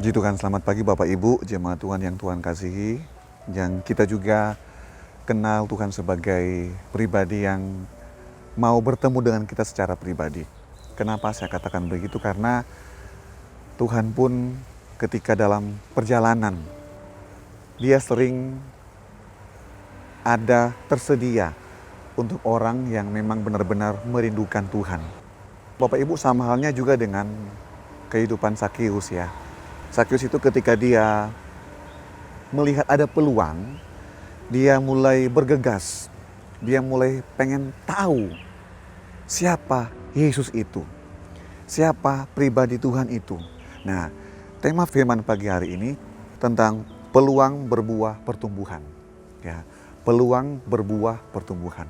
Puji Tuhan, selamat pagi Bapak Ibu, jemaat Tuhan yang Tuhan kasihi. Yang kita juga kenal Tuhan sebagai pribadi yang mau bertemu dengan kita secara pribadi. Kenapa saya katakan begitu? Karena Tuhan pun ketika dalam perjalanan, Dia sering ada tersedia untuk orang yang memang benar-benar merindukan Tuhan. Bapak Ibu, sama halnya juga dengan kehidupan Sakeus ya. Sakeus itu ketika dia melihat ada peluang, dia mulai bergegas. Dia mulai pengen tahu siapa Yesus itu. Siapa pribadi Tuhan itu. Nah, tema firman pagi hari ini tentang peluang berbuah pertumbuhan. Ya, peluang berbuah pertumbuhan.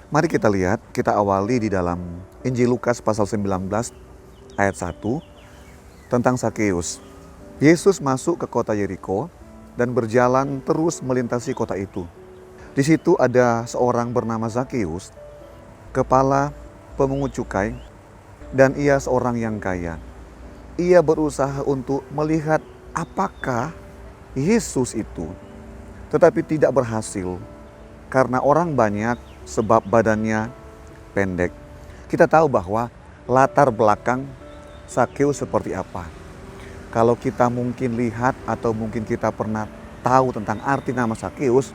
Mari kita lihat, kita awali di dalam Injil Lukas pasal 19 ayat 1 tentang Sakeus. Yesus masuk ke kota Yeriko dan berjalan terus melintasi kota itu. Di situ ada seorang bernama Sakeus, kepala pemungut cukai, dan ia seorang yang kaya. Ia berusaha untuk melihat apakah Yesus itu, tetapi tidak berhasil karena orang banyak sebab badannya pendek. Kita tahu bahwa latar belakang Sakeus seperti apa. Kalau kita mungkin lihat atau mungkin kita pernah tahu tentang arti nama Sakeus,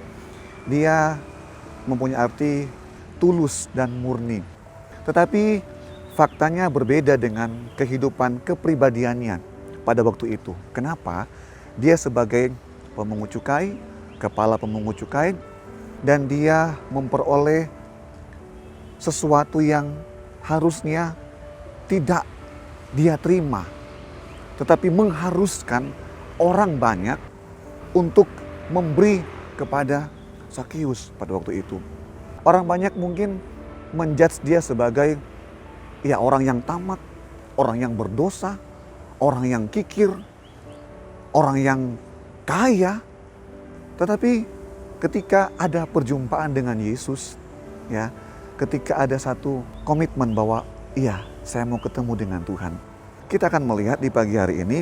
dia mempunyai arti tulus dan murni. Tetapi faktanya berbeda dengan kehidupan kepribadiannya pada waktu itu. Kenapa? Dia sebagai pemungut cukai, kepala pemungut cukai, dan dia memperoleh sesuatu yang harusnya tidak dia terima, tetapi mengharuskan orang banyak untuk memberi kepada Sakeus pada waktu itu. Orang banyak mungkin menjudge dia sebagai ya orang yang tamat, orang yang berdosa, orang yang kikir, orang yang kaya. Tetapi ketika ada perjumpaan dengan Yesus, ya, ketika ada satu komitmen bahwa iya, saya mau ketemu dengan Tuhan. Kita akan melihat di pagi hari ini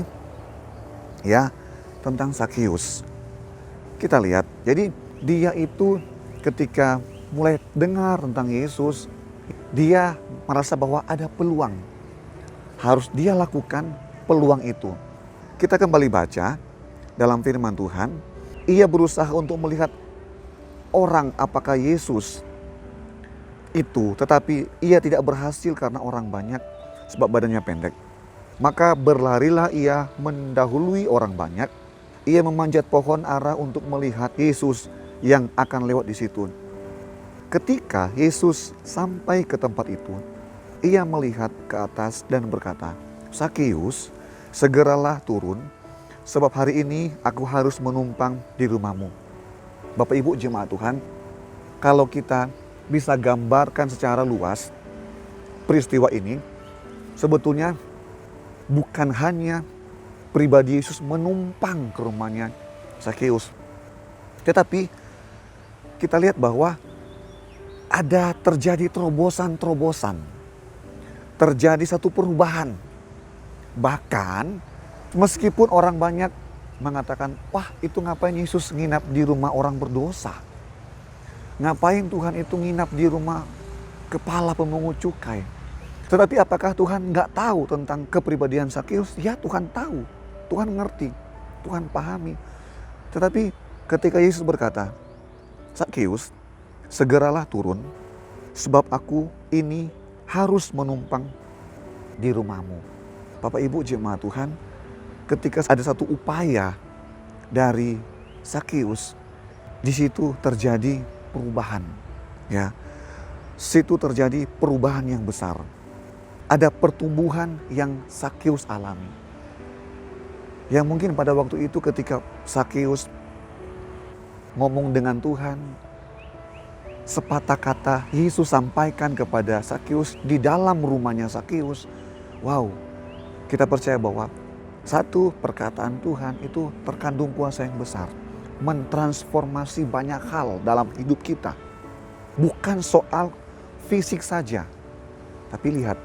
ya tentang Sakeus. Kita lihat, jadi dia itu ketika mulai dengar tentang Yesus, dia merasa bahwa ada peluang. Harus dia lakukan peluang itu. Kita kembali baca dalam firman Tuhan, ia berusaha untuk melihat orang apakah Yesus itu, tetapi ia tidak berhasil karena orang banyak sebab badannya pendek. Maka berlarilah ia mendahului orang banyak. Ia memanjat pohon ara untuk melihat Yesus yang akan lewat di situ. Ketika Yesus sampai ke tempat itu, ia melihat ke atas dan berkata, "Sakeus, segeralah turun, sebab hari ini aku harus menumpang di rumahmu." Bapak Ibu jemaat Tuhan, kalau kita bisa gambarkan secara luas peristiwa ini, sebetulnya bukan hanya pribadi Yesus menumpang ke rumahnya Sakeus, tetapi kita lihat bahwa ada terjadi terobosan-terobosan, terjadi satu perubahan. Bahkan meskipun orang banyak mengatakan, wah itu ngapain Yesus nginap di rumah orang berdosa? Ngapain Tuhan itu nginap di rumah kepala pemungut cukai? Tetapi apakah Tuhan nggak tahu tentang kepribadian Sakeus? Ya Tuhan tahu, Tuhan ngerti, Tuhan pahami. Tetapi ketika Yesus berkata, "Sakeus, segeralah turun, sebab aku ini harus menumpang di rumahmu." Bapak Ibu jemaat Tuhan, ketika ada satu upaya dari Sakeus, di situ terjadi perubahan. Ya, situ terjadi perubahan yang besar. Ada pertumbuhan yang Sakeus alami. Yang mungkin pada waktu itu ketika Sakeus ngomong dengan Tuhan, sepatah kata Yesus sampaikan kepada Sakeus di dalam rumahnya Sakeus. Wow, kita percaya bahwa satu perkataan Tuhan itu terkandung kuasa yang besar. Mentransformasi banyak hal dalam hidup kita. Bukan soal fisik saja. Tapi lihat,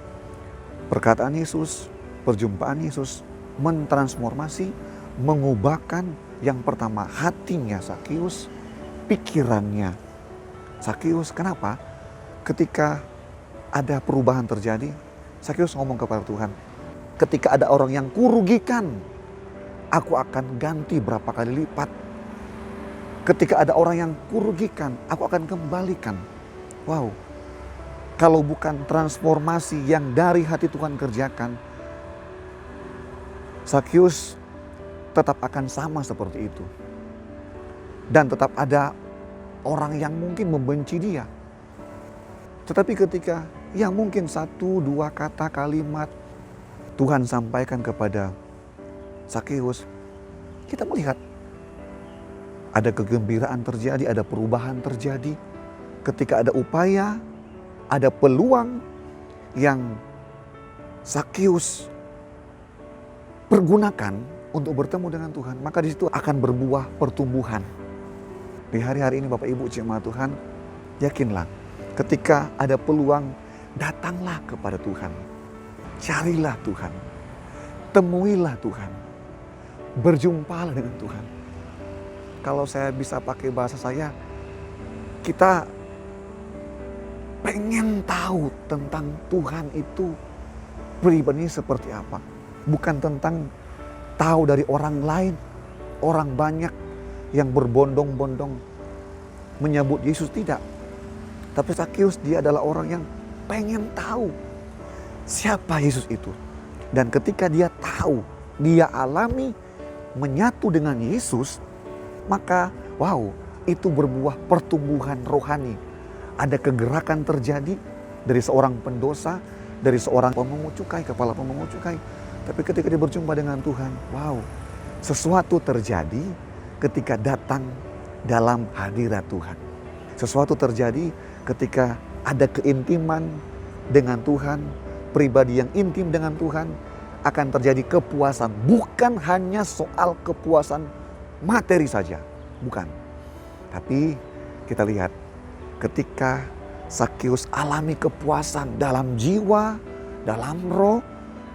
perkataan Yesus, perjumpaan Yesus mentransformasi, mengubahkan yang pertama hatinya Sakius, pikirannya Sakius. Kenapa? Ketika ada perubahan terjadi, Sakius ngomong kepada Tuhan, ketika ada orang yang kurugikan, aku akan ganti berapa kali lipat. Ketika ada orang yang kurugikan, aku akan kembalikan. Wow, kalau bukan transformasi yang dari hati Tuhan kerjakan, Sakius tetap akan sama seperti itu. Dan tetap ada orang yang mungkin membenci dia. Tetapi ketika yang mungkin 1-2 kata kalimat Tuhan sampaikan kepada Sakius, kita melihat ada kegembiraan terjadi, ada perubahan terjadi. Ketika ada upaya, ada peluang yang Sakius pergunakan untuk bertemu dengan Tuhan, maka di situ akan berbuah pertumbuhan. Di hari-hari ini Bapak Ibu jemaat Tuhan, yakinlah ketika ada peluang, datanglah kepada Tuhan. Carilah Tuhan. Temuilah Tuhan. Berjumpalah dengan Tuhan. Kalau saya bisa pakai bahasa saya, kita pengen tahu tentang Tuhan itu pribadi seperti apa. Bukan tentang tahu dari orang lain, orang banyak yang berbondong-bondong menyebut Yesus, tidak. Tapi Sakius dia adalah orang yang pengen tahu siapa Yesus itu. Dan ketika dia tahu, dia alami menyatu dengan Yesus, maka wow, itu berbuah pertumbuhan rohani. Ada kegerakan terjadi dari seorang pendosa, dari seorang pemungut cukai, kepala pemungut cukai. Tapi ketika dia berjumpa dengan Tuhan, wow, sesuatu terjadi ketika datang dalam hadirat Tuhan. Sesuatu terjadi ketika ada keintiman dengan Tuhan, pribadi yang intim dengan Tuhan, akan terjadi kepuasan. Bukan hanya soal kepuasan materi saja, bukan. Tapi kita lihat ketika Sakius alami kepuasan dalam jiwa, dalam roh,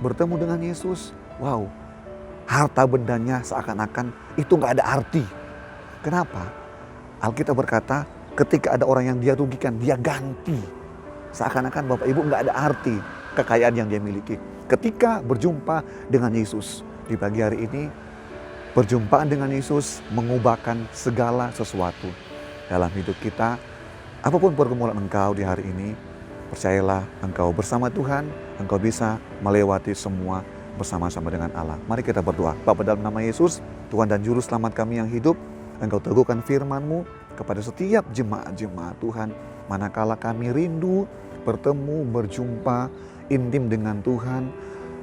bertemu dengan Yesus, wow, harta bendanya seakan-akan itu gak ada arti. Kenapa? Alkitab berkata ketika ada orang yang dia rugikan, dia ganti. Seakan-akan Bapak Ibu gak ada arti kekayaan yang dia miliki. Ketika berjumpa dengan Yesus di pagi hari ini, perjumpaan dengan Yesus mengubahkan segala sesuatu dalam hidup kita. Apapun pergumulan engkau di hari ini, percayalah engkau bersama Tuhan, engkau bisa melewati semua bersama-sama dengan Allah. Mari kita berdoa. Bapa, dalam nama Yesus, Tuhan dan Juru Selamat kami yang hidup, Engkau teguhkan firman-Mu kepada setiap jemaat-jemaat Tuhan. Manakala kami rindu bertemu, berjumpa, intim dengan Tuhan,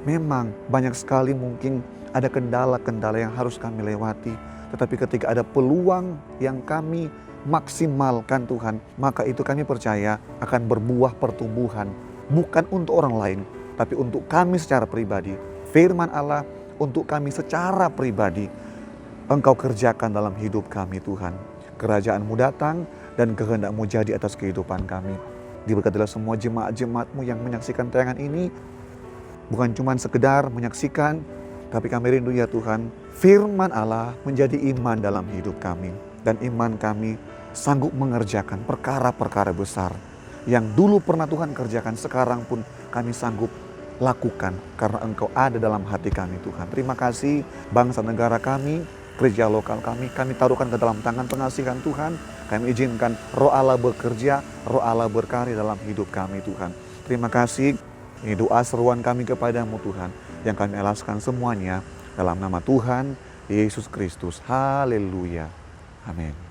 memang banyak sekali mungkin ada kendala-kendala yang harus kami lewati. Tetapi ketika ada peluang yang kami maksimalkan Tuhan, maka itu kami percaya akan berbuah pertumbuhan. Bukan untuk orang lain, tapi untuk kami secara pribadi. Firman Allah untuk kami secara pribadi, Engkau kerjakan dalam hidup kami Tuhan. Kerajaan-Mu datang dan kehendak-Mu jadi atas kehidupan kami. Diberkatilah semua jemaat-jemaat-Mu yang menyaksikan tayangan ini. Bukan cuma sekedar menyaksikan, tapi kami rindu ya Tuhan, firman Allah menjadi iman dalam hidup kami. Dan iman kami sanggup mengerjakan perkara-perkara besar yang dulu pernah Tuhan kerjakan, sekarang pun kami sanggup lakukan karena Engkau ada dalam hati kami Tuhan. Terima kasih bangsa negara kami, gereja lokal kami taruhkan ke dalam tangan pengasihan Tuhan. Kami izinkan Roh Allah bekerja, Roh Allah berkarya dalam hidup kami Tuhan. Terima kasih. Ini doa seruan kami kepadamu Tuhan, yang kami alaskan semuanya dalam nama Tuhan Yesus Kristus. Haleluya. Amin.